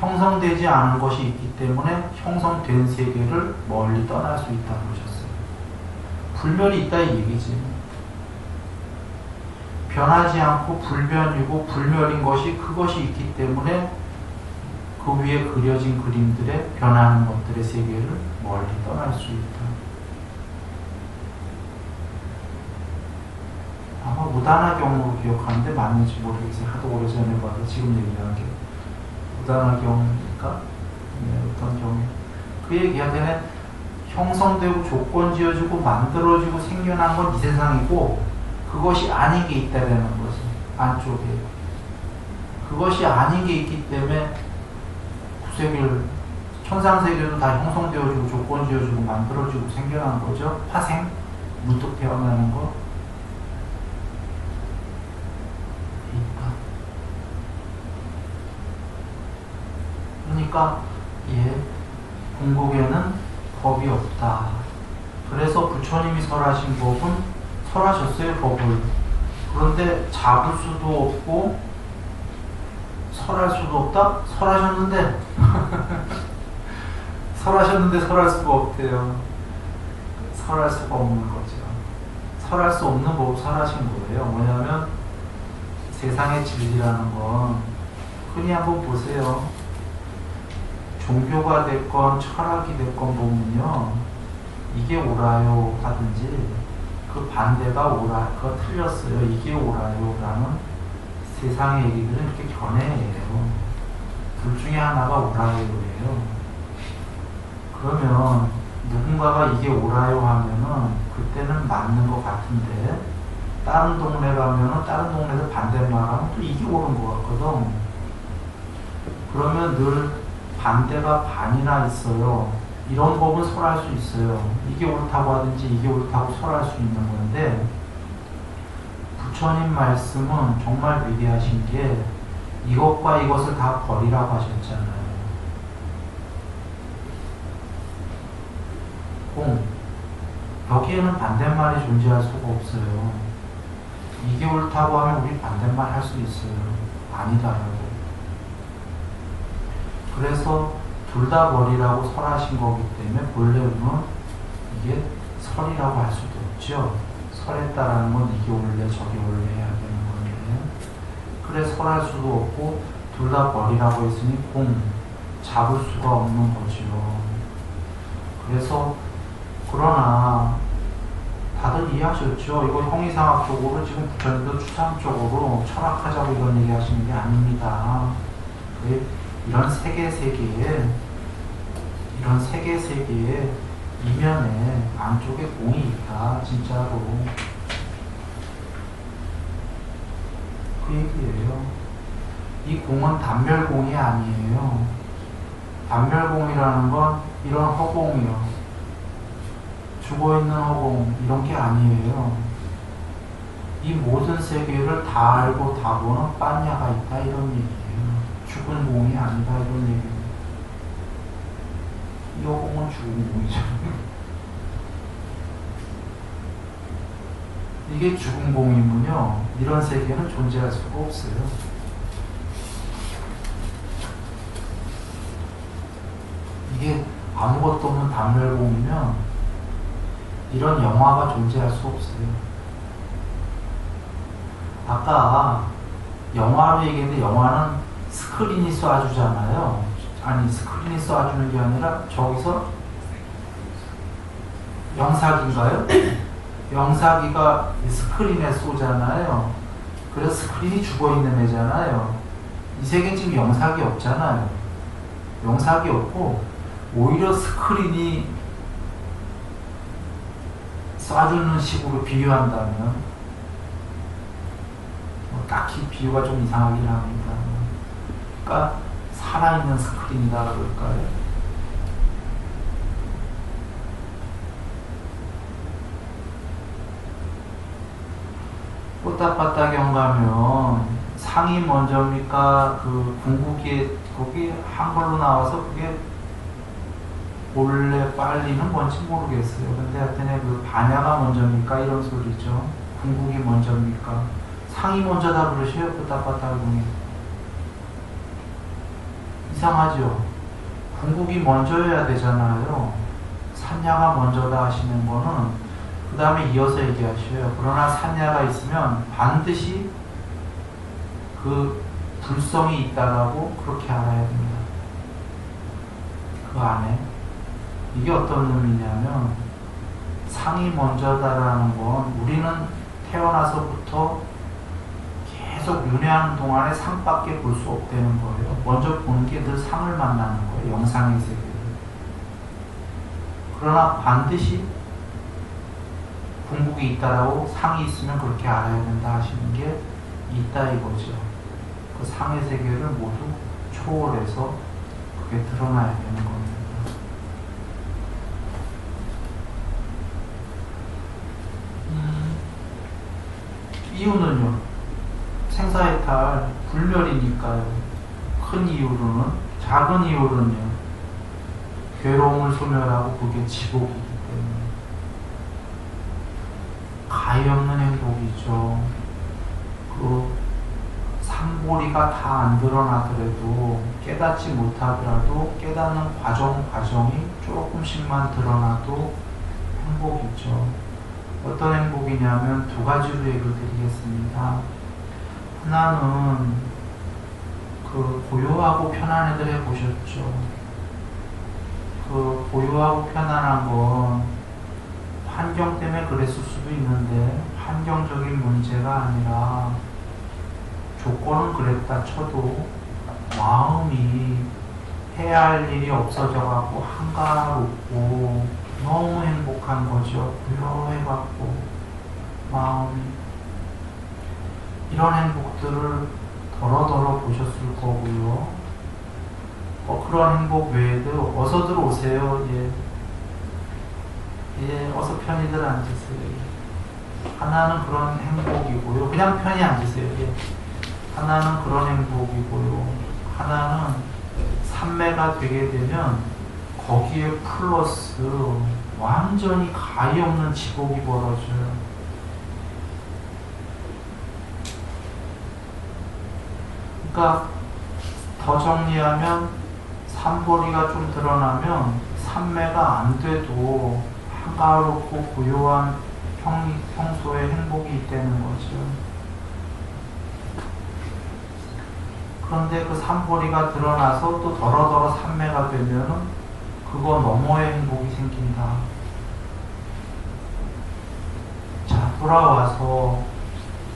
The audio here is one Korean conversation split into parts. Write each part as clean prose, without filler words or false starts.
형성되지 않은 것이 있기 때문에 형성된 세계를 멀리 떠날 수 있다고 그러셨어요. 불멸이 있다 이 얘기지. 변하지 않고 불변이고 불멸인 것이 그것이 있기 때문에 그 위에 그려진 그림들의 변하는 것들의 세계를 멀리 떠날 수 있다. 아마 무단화경으로 기억하는데 맞는지 모르겠어요. 하도 오래전에 봐서 지금 얘기한 게 무단화경이니까 네, 어떤 경우 그 얘기가 되네. 형성되고 조건 지어지고 만들어지고 생겨난 건 이 세상이고 그것이 아닌 게 있다라는 거지. 안쪽에 그것이 아닌 게 있기 때문에 구세계를 천상세계도 다 형성되어지고 조건 지어지고 만들어지고 생겨난 거죠. 파생 문득 태어나는 거 그러니까 궁극에는 법이 없다. 그래서 부처님이 설하신 법은 설하셨어요, 법을. 그런데 잡을 수도 없고 설할 수도 없다? 설하셨는데 설하셨는데 설할 수가 없대요. 설할 수가 없는 거죠. 설할 수 없는 법을 설하신 거예요. 뭐냐면 세상의 진리라는 건 흔히 한번 보세요. 종교가 됐건 철학이 됐건 보면요, 이게 옳아요 하든지 그 반대가 옳아, 그거 틀렸어요, 이게 옳아요 라는 세상의 얘기들은 이렇게 견해예요. 둘 중에 하나가 옳아요예요. 그러면 누군가가 이게 옳아요 하면은 그때는 맞는 것 같은데 다른 동네 가면은 다른 동네에서 반대말하면 또 이게 옳은 것 같거든. 그러면 늘 반대가 반이나 있어요. 이런 법은 설할 수 있어요. 이게 옳다고 하든지 이게 옳다고 설할 수 있는 건데 부처님 말씀은 정말 위대하신 게 이것과 이것을 다 버리라고 하셨잖아요. 여기에는 반대말이 존재할 수가 없어요. 이게 옳다고 하면 우리 반대말 할 수 있어요. 아니다라고. 그래서 둘 다 버리라고 설하신 거기 때문에 본래는 이게 설이라고 할 수도 없죠. 설했다라는 건 이게 옳래 저게 옳래 해야 되는 건데 그래 설할 수도 없고 둘 다 버리라고 했으니 잡을 수가 없는 거죠. 그래서 그러나 다들 이해하셨죠? 이거 형이상학적으로 지금 부처님도 추상적으로 철학하자고 이런 얘기 하시는 게 아닙니다. 이런 세계에 이면에 안쪽에 공이 있다. 진짜로 그 얘기예요. 이 공은 단멸공이 아니에요. 단멸공이라는 건 이런 허공이요, 죽어있는 허공 이런 게 아니에요. 이 모든 세계를 다 알고 다 보는 빠냐가 있다 이런 얘기예요. 죽은 공이 아니다 이런 얘기예요. 이 허공은 죽은 공이죠. 이게 죽은 공이면요 이런 세계는 존재할 수가 없어요. 이게 아무것도 없는 단멸공이면 이런 영화가 존재할 수 없어요. 아까 영화로 얘기했는데 영화는 스크린이 쏴주잖아요. 아니 스크린이 쏴주는 게 아니라 저기서 영사기인가요? 영사기가 스크린에 쏘잖아요. 그래서 스크린이 죽어있는 애잖아요. 이 세계는 지금 영사기 없잖아요. 영사기 없고 오히려 스크린이 쏴주는 식으로 비유한다면 딱히 비유가 좀 이상하긴 합니다. 그러니까 살아있는 스크린이다 그럴까요? 뽀딱빠딱경 가면 상이 먼저입니까? 그 궁극이 거기 한글로 나와서 그게 본래 빨리는 뭔지 모르겠어요. 근데 하여튼에 그 반야가 먼저입니까? 이런 소리죠. 궁극이 먼저입니까? 상이 먼저다 그러셔요. 뽀딱빠딱경이. 이 이상하죠? 궁극이 먼저여야 되잖아요. 산야가 먼저다 하시는 거는 그 다음에 이어서 얘기하셔요. 그러나 산야가 있으면 반드시 그 불성이 있다라고 그렇게 알아야 됩니다. 그 안에 이게 어떤 의미냐면 상이 먼저다라는 건 우리는 태어나서부터 계속 윤회하는 동안에 상밖에 볼 수 없다는 거예요. 먼저 보는 게 늘 상을 만나는 거예요. 영상의 세계를. 그러나 반드시 궁극이 있다라고 상이 있으면 그렇게 알아야 된다 하시는 게 있다 이거죠. 그 상의 세계를 모두 초월해서 그게 드러나야 되는 겁니다. 이유는요, 생사해탈 불멸이니까요. 큰 이유로는, 작은 이유로는요, 괴로움을 소멸하고 그게 지옥이기 때문에 가히 없는 행복이죠. 그 삼보리가 다 안 드러나더라도, 깨닫지 못하더라도 깨닫는 과정이 조금씩만 드러나도 행복이죠. 어떤 행복이냐면 두 가지로 예를 드리겠습니다. 하나는 그 고요하고 편안한 애들 해보셨죠? 그 고요하고 편안한 건 환경 때문에 그랬을 수도 있는데 환경적인 문제가 아니라 조건은 그랬다 쳐도 마음이 해야 할 일이 없어져갖고 한가롭고 너무 행복한 거죠. 고요해갖고 마음이. 이런 행복들을 더러더러 보셨을 거고요. 그런 행복 외에도 어서 들어오세요. 예, 어서 편히들 앉으세요. 하나는 그런 행복이고요. 그냥 편히 앉으세요. 예. 하나는 그런 행복이고요. 하나는 삼매가 되게 되면 거기에 플러스 완전히 가히 없는 지옥이 벌어져요. 그러니까 더 정리하면 삼보리가 좀 드러나면 삼매가 안 돼도 한가롭고 고요한 평소에 행복이 있다는 거죠. 그런데 그 삼보리가 드러나서 또 더러더러 삼매가 되면은 그거 너머의 행복이 생긴다. 자, 돌아와서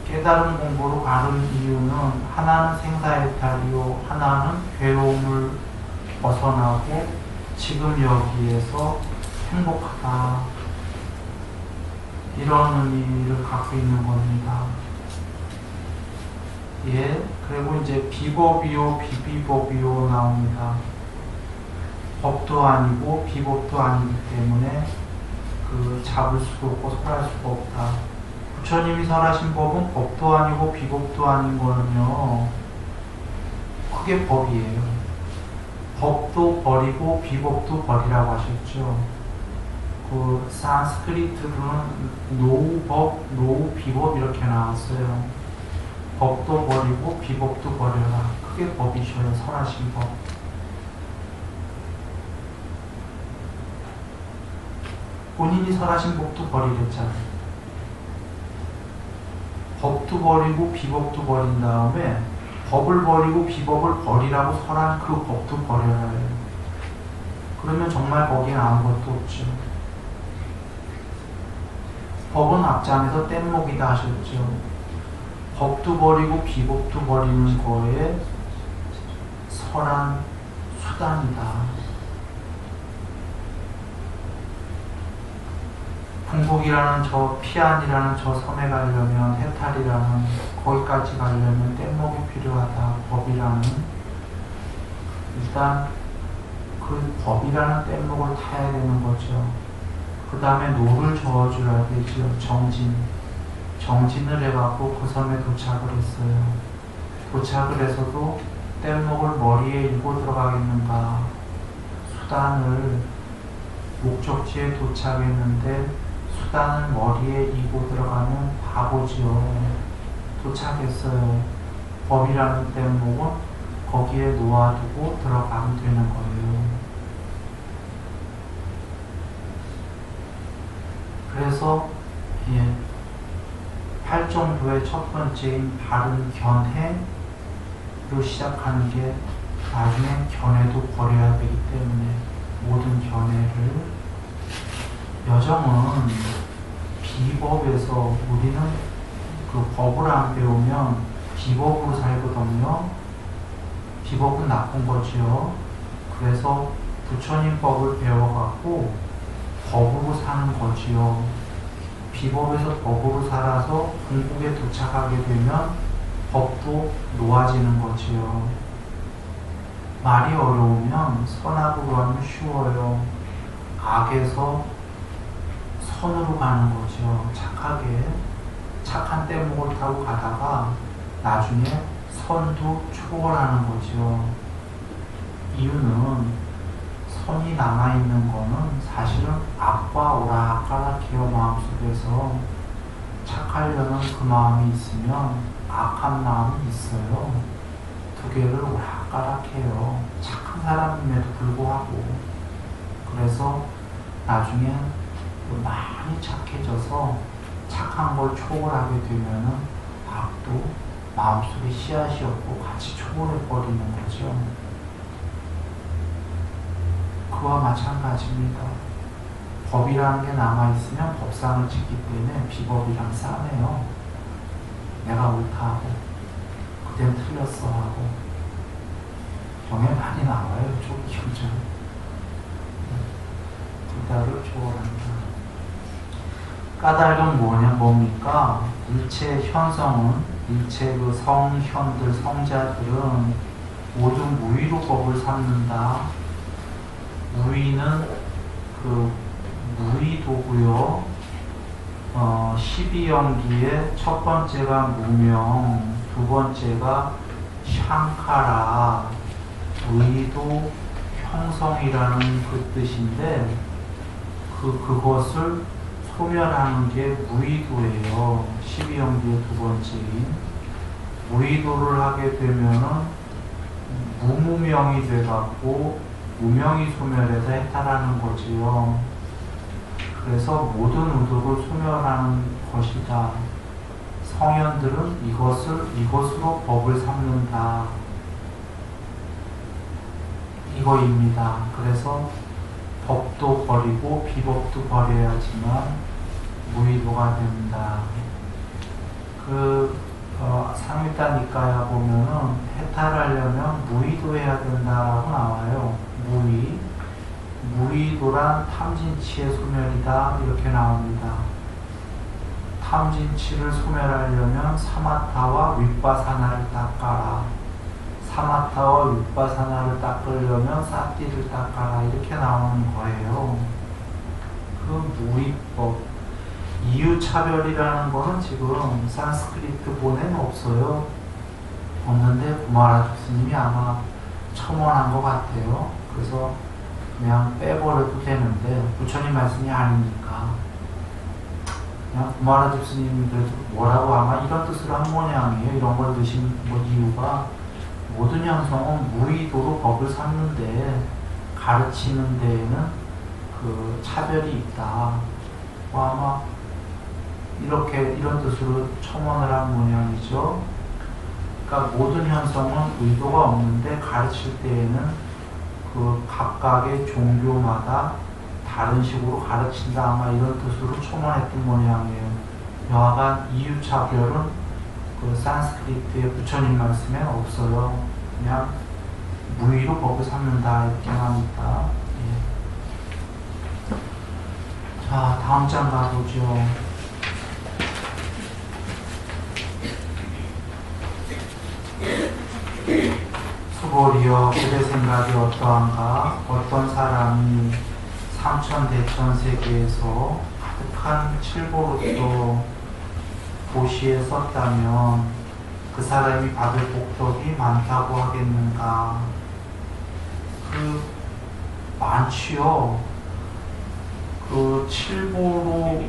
깨달음 공부로 가는 이유는 하나는 생사해탈이요, 하나는 괴로움을 벗어나고 지금 여기에서 행복하다. 이런 의미를 갖고 있는 겁니다. 예, 그리고 이제 비법이요, 비비법이요 나옵니다. 법도 아니고 비법도 아니기 때문에 그 잡을 수도 없고 설할 수가 없다. 부처님이 설하신 법은 법도 아니고 비법도 아닌 거는요, 그게 법이에요. 법도 버리고 비법도 버리라고 하셨죠. 그 산스크리트로는 노법, 노비법 이렇게 나왔어요. 법도 버리고 비법도 버려라. 그게 법이셔요. 설하신 법. 본인이 설하신 법도 버리랬잖아요. 법도 버리고 비법도 버린 다음에 법을 버리고 비법을 버리라고 설한 그 법도 버려야 해요. 그러면 정말 거기에 아무것도 없죠. 법은 앞장에서 뗏목이다 하셨죠. 법도 버리고 비법도 버리는 거에 설한 수단이다. 궁극이라는 저 피안이라는 저 섬에 가려면, 해탈이라는 거기까지 가려면 뗏목이 필요하다. 법이라는, 일단 그 법이라는 뗏목을 타야 되는 거죠. 그 다음에 노를 저어줘야 되죠. 정진을 해갖고 그 섬에 도착을 했어요. 도착을 해서도 뗏목을 머리에 일고 들어가겠는가. 수단을 목적지에 도착했는데 수단을 머리에 이고 들어가면 바보지요. 도착했어요. 법이라는 뗏목은 거기에 놓아두고 들어가면 되는 거예요. 그래서 예, 팔정도의 첫 번째인 바른 견해로 시작하는 게 나중에 견해도 버려야 되기 때문에 모든 견해를 여정은 비법에서 우리는 그 법을 안 배우면 비법으로 살거든요. 비법은 나쁜 거지요. 그래서 부처님 법을 배워갖고 법으로 사는 거지요. 비법에서 법으로 살아서 궁극에 도착하게 되면 법도 놓아지는 거지요. 말이 어려우면 선악으로 하면 쉬워요. 악에서 선으로 가는 거죠. 착하게 착한 뗏목을 타고 가다가 나중에 선도 초월하는 거죠. 이유는 선이 남아있는 거는 사실은 악과 오락가락해요. 마음속에서 착하려는 그 마음이 있으면 악한 마음이 있어요. 두 개를 오락가락해요. 착한 사람임에도 불구하고. 그래서 나중에 많이 착해져서 착한 걸 초월하게 되면은 악도 마음속에 씨앗이 없고 같이 초월해버리는 거죠. 그와 마찬가지입니다. 법이라는 게 남아있으면 법상을 짓기 때문에 비법이랑 싸네요. 내가 옳다 하고 그땐 틀렸어 하고 경에 많이 나와요. 조기 경전. 불다를 초월한다. 까닭은 뭡니까? 일체 현성은, 일체 그 성현들, 성자들은 모두 무의로 법을 삼는다. 무의는 그 무의도고요. 12연기의 첫 번째가 무명, 두 번째가 샹카라, 의도 형성이라는 그 뜻인데 그것을 소멸하는 게 무의도예요. 12연기의 두 번째인 무의도를 하게 되면은 무무명이 돼갖고 무명이 소멸해서 해탈하는 거지요. 그래서 모든 의도를 소멸하는 것이다. 성현들은 이것으로 법을 삼는다. 이거입니다. 그래서 법도 버리고 비법도 버려야지만 무의도가 된다. 상위단 니까야 보면은 해탈하려면 무의도해야 된다고 나와요. 무의도란 탐진치의 소멸이다. 이렇게 나옵니다. 탐진치를 소멸하려면 사마타와 윗바사나를 닦아라. 사마타와 윗바사나를 닦으려면 사띠를 닦아라. 이렇게 나오는 거예요. 그 무의법. 이유차별이라는 거는 지금 산스크리트 본에는 없어요. 없는데 구마라 스님이 아마 첨언한 것 같아요. 그래서 그냥 빼버려도 되는데 부처님 말씀이 아니니까 그냥 구마라 스님이 그래도 뭐라고 아마 이런 뜻으로 한 모양이에요. 이런 걸 드신 이유가 모든 현성은 무의도로 법을 삼는데 가르치는 데에는 그 차별이 있다. 아마 이런 뜻으로 첨언을 한 모양이죠. 그러니까 모든 현성은 의도가 없는데 가르칠 때에는 그 각각의 종교마다 다른 식으로 가르친다. 아마 이런 뜻으로 첨언했던 모양이에요. 여하간 이유차별은 그 산스크리트의 부처님 말씀에 없어요. 그냥 무의로 법을 삼는다 이렇게 합니다. 예. 자, 다음 장 가보죠. 수고리여 그대 생각이 어떠한가? 어떤 사람이 삼천대천 세계에서 가득한 칠보로서 도시에 썼다면 그 사람이 받을 복덕이 많다고 하겠는가? 많지요. 그 칠보로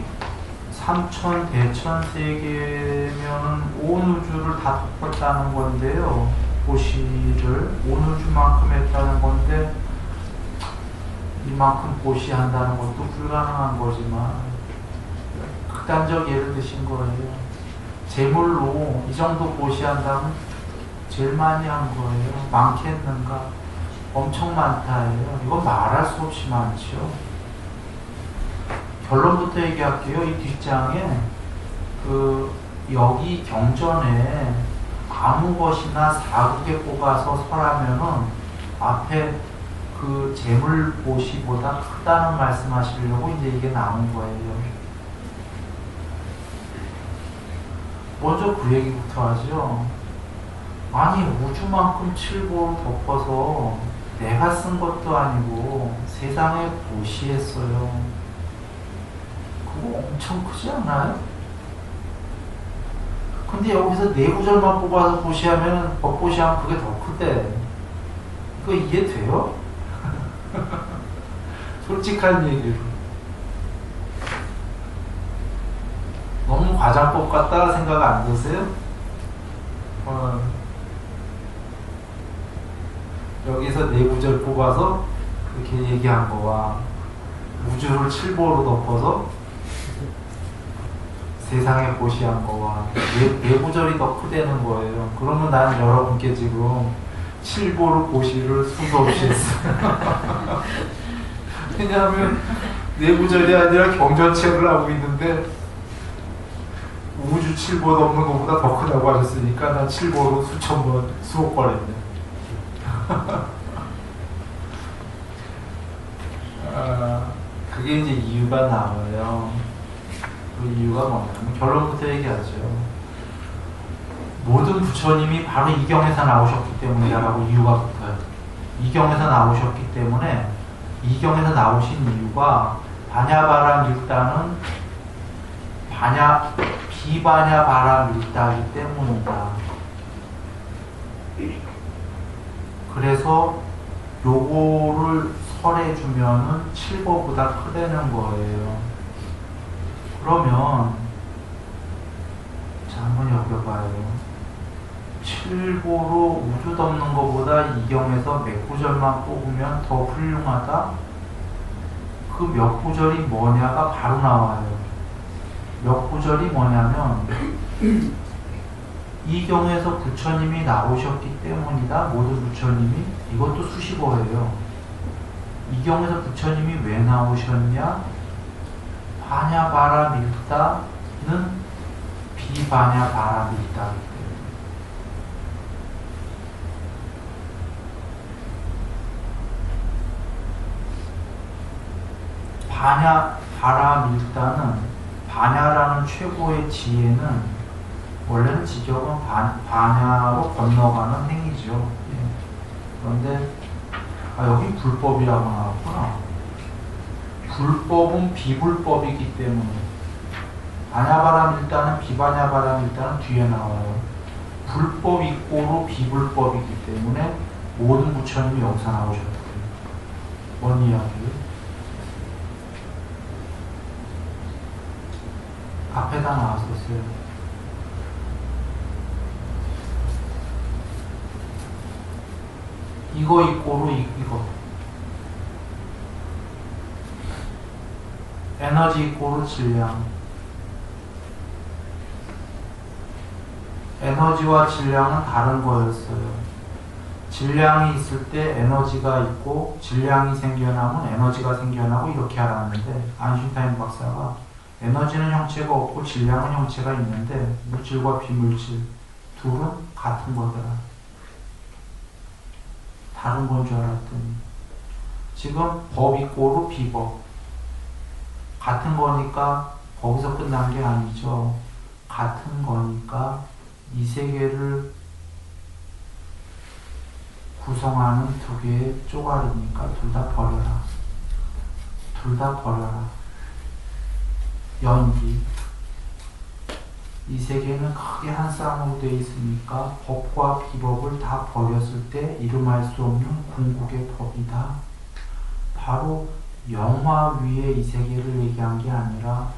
삼천대천 세계면 온 우주를 다 덮었다는 건데요. 보시를 오늘 주만큼 했다는 건데 이만큼 보시한다는 것도 불가능한 거지만 극단적 예를 드신 거예요. 재물로 이 정도 보시한다면 제일 많이 한 거예요. 많겠는가? 엄청 많다예요. 이건 말할 수 없이 많죠. 결론부터 얘기할게요. 이 뒷장에 여기 경전에 아무 것이나 사국에 뽑아서 설하면은 앞에 그 재물보시보다 크다는 말씀하시려고 이제 이게 나온 거예요. 먼저 그 얘기부터 하죠. 아니 우주만큼 칠보를 덮어서 내가 쓴 것도 아니고 세상에 보시했어요. 그거 엄청 크지 않나요? 근데 여기서 네 구절만 뽑아서 보시하면 법보시하면 그게 더 크대. 이거 이해돼요? 솔직한 얘기로. 너무 과장법 같다 생각 안 드세요? 여기서 네 구절 뽑아서 그렇게 얘기한 거와 우주를 칠보로 덮어서 세상에 보시한 거와 네 구절이 더 크다는 거예요. 그러면 난 여러분께 지금 칠보로 보시를 수도 없이 했어요. 왜냐하면 네 구절이 아니라 경전책을 하고 있는데 우주 칠보 넘는 것보다 더 크다고 하셨으니까 난 칠보로 수천 번, 수억 번 했네. 그게 이제 이유가 나와요. 그 이유가 뭐냐면 결론부터 얘기하죠. 모든 부처님이 바로 이경에서 나오셨기 때문이라고 이유가 붙어요. 이경에서 나오셨기 때문에 이경에서 나오신 이유가 바냐바라밀다는 비바냐바라밀다이기 때문이다. 그래서 요거를 설해주면은 칠보보다 크다는 거예요. 그러면 자 한번 여겨봐요. 칠보로 우주 덮는 것보다 이경에서 몇 구절만 뽑으면 더 훌륭하다? 그 몇 구절이 뭐냐가 바로 나와요. 몇 구절이 뭐냐면 이 경우에서 부처님이 나오셨기 때문이다. 모든 부처님이. 이것도 수식어예요. 이 경우에서 부처님이 왜 나오셨냐? 바냐바라밀다는 비바냐바라밀다이기 때문에. 바냐바라밀다는 바냐라는 최고의 지혜는 원래는 직역은 바냐로 건너가는 행위죠. 예. 그런데 여기 불법이라고 나왔구나. 불법은 비불법이기 때문에 바냐바라밀다는 비바냐바라밀다는 뒤에 나와요. 불법 이꼬로 비불법이기 때문에 모든 부처님이 여기서 나오셨다. 뭔 이야기예요? 앞에다 나왔었어요. 이거 이꼬로 이거 에너지 이꼬로 질량. 에너지와 질량은 다른 거였어요. 질량이 있을 때 에너지가 있고 질량이 생겨나면 에너지가 생겨나고 이렇게 알았는데 아인슈타인 박사가 에너지는 형체가 없고 질량은 형체가 있는데 물질과 비물질 둘은 같은 거더라. 다른 건 줄 알았더니 지금 법 이꼬로 비법. 같은 거니까 거기서 끝난 게 아니죠. 같은 거니까 이 세계를 구성하는 두 개의 쪼가리니까 둘 다 버려라. 둘 다 버려라. 연기. 이 세계는 크게 한 쌍으로 되어 있으니까 법과 비법을 다 버렸을 때 이름할 수 없는 궁극의 법이다. 바로 영화 위에 이 세계를 얘기한 게 아니라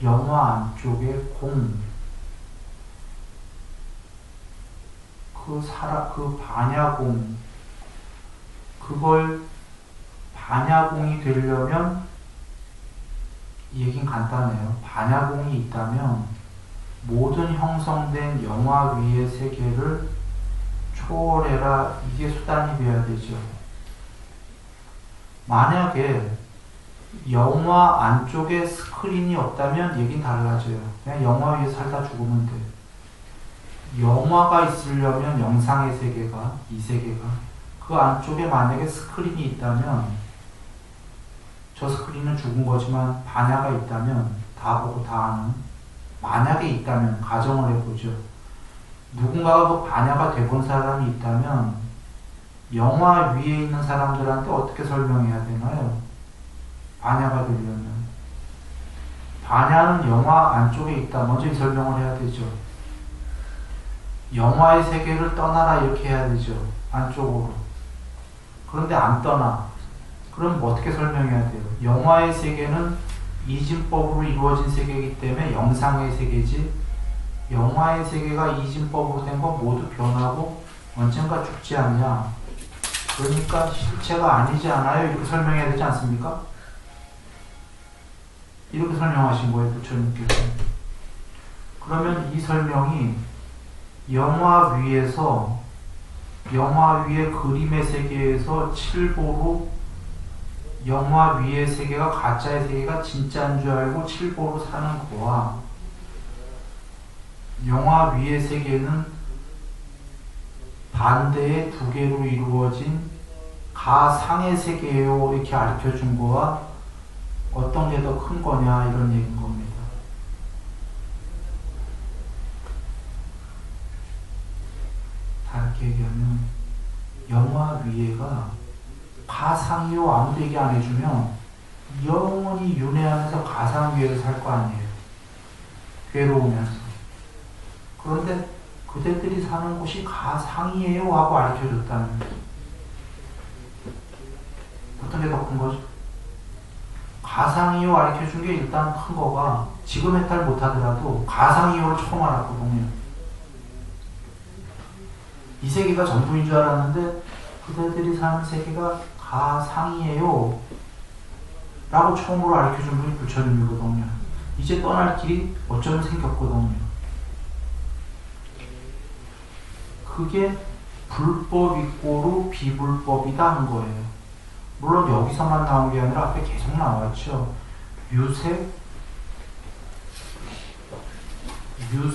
영화 안쪽의 공, 그 그 반야공, 그걸 반야공이 되려면, 이 얘기는 간단해요. 반야공이 있다면 모든 형성된 영화 위의 세계를 초월해라. 이게 수단이 되어야 되죠. 만약에 영화 안쪽에 스크린이 없다면 얘기는 달라져요. 그냥 영화 위에 살다 죽으면 돼. 영화가 있으려면 영상의 세계가, 이 세계가, 그 안쪽에 만약에 스크린이 있다면, 저 스크린은 죽은 거지만 반야가 있다면 다 보고 다 아는, 만약에 있다면 가정을 해보죠. 누군가가 그 반야가 돼본 사람이 있다면 영화 위에 있는 사람들한테 어떻게 설명해야 되나요? 반야가 되려면 반야는 영화 안쪽에 있다. 먼저 이 설명을 해야 되죠. 영화의 세계를 떠나라 이렇게 해야 되죠. 안쪽으로. 그런데 안 떠나. 그럼 뭐 어떻게 설명해야 돼요? 영화의 세계는 이진법으로 이루어진 세계이기 때문에 영상의 세계지, 영화의 세계가 이진법으로 된 건 모두 변하고 언젠가 죽지 않냐. 그러니까 실체가 아니지 않아요. 이렇게 설명해야 되지 않습니까? 이렇게 설명하신 거예요, 부처님께서. 그러면 이 설명이 영화 위에서, 영화 위의 그림의 세계에서 칠보로 영화 위의 세계가 가짜의 세계가 진짜인 줄 알고 칠보로 사는 거와 영화 위의 세계는 반대의 두 개로 이루어진 가상의 세계예요. 이렇게 가르쳐 준 거와 어떤 게 더 큰 거냐 이런 얘기인 겁니다. 다르게 얘기하면 영화 위에가 가상이요 아무도 얘기 안 해주면 영원히 윤회하면서 가상 위에서 살 거 아니에요. 괴로우면서. 그런데 그대들이 사는 곳이 가상이에요 하고 알려줬다는, 어떤 게 더 큰 거죠? 가상이요 알려준 게 일단 큰 거가 지금 해탈 못하더라도 가상이요를 처음 알았거든요. 이 세계가 전부인 줄 알았는데 그대들이 사는 세계가 가상이에요 라고 처음으로 알려준 분이 부처님이거든요. 이제 떠날 길이 어쩌면 생겼거든요. 그게 불법 있고로 비불법이다 한 거예요. 물론 여기서만 나온 게 아니라 앞에 계속 나왔죠. 유색,